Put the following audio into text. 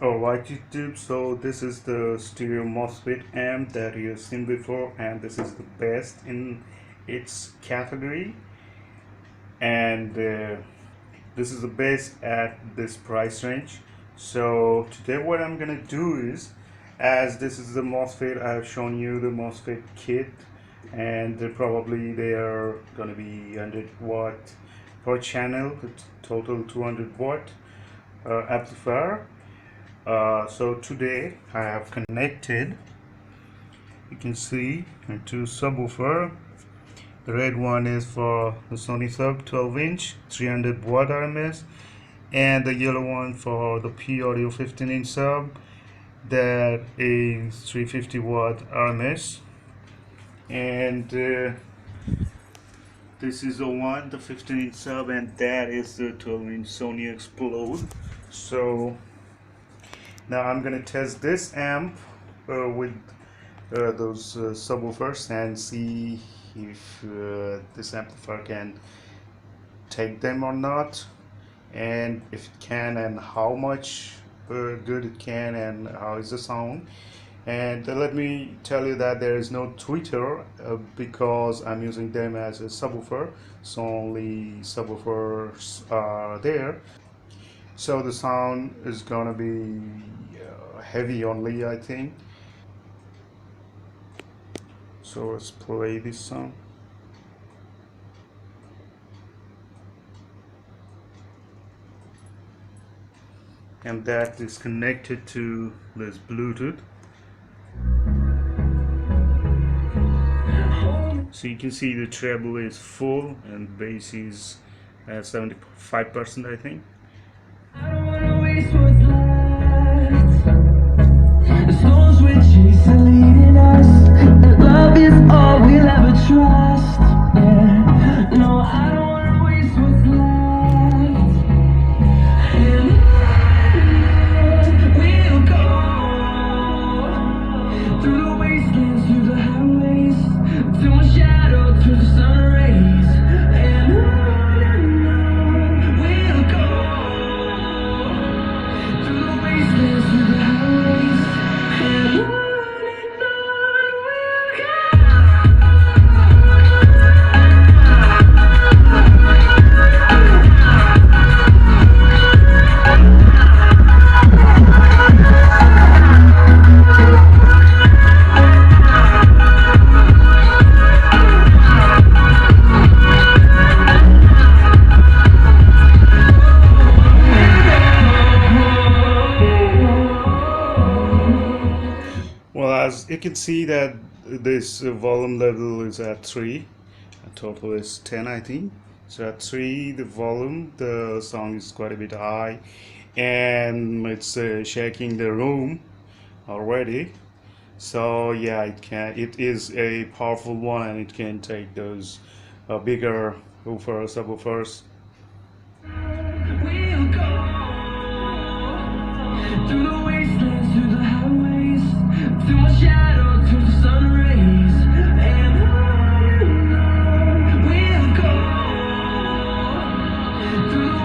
Alright YouTube, so this is the stereo Mosfet amp that you have seen before, and this is the best in its category, and this is the best at this price range. So today what I'm gonna do is, as this is the Mosfet, I have shown you the Mosfet kit, and probably they are gonna be 100 watt per channel, total 200 watt amplifier. So today I have connected, you can see, two subwoofer. The red one is for the Sony sub 12-inch 300 watt RMS, and the yellow one for the P Audio 15-inch sub that is 350 watt RMS. And this is the one, the 15-inch sub, and that is the 12-inch Sony Explode. So now I'm gonna test this amp with those subwoofers and see if this amplifier can take them or not, and if it can, and how much good it can, and how is the sound. And let me tell you that there is no tweeter because I'm using them as a subwoofer, so only subwoofers are there. So the sound is gonna be heavy only, I think. So let's play this song. And that is connected to this Bluetooth. So you can see the treble is full and bass is at 75%, I think. I don't wanna waste what's left. The storms we're chasing leading us, and love is all we'll ever trust. Yeah. No, I don't wanna waste what's left. And we'll go through the wastelands, through the highways, till my shadow turns to sun rays. And we'll go through the wastelands, through the highways, and on we'll go. Well, as you can see that this volume level is at 3, total is 10, I think. So at 3, the volume, the sound is quite a bit high, and it's shaking the room already. So yeah, it is a powerful one, and it can take those bigger subwoofers. We'll go through the wastelands, through the highways, till my shadow turns to sun rays. And on we'll go through the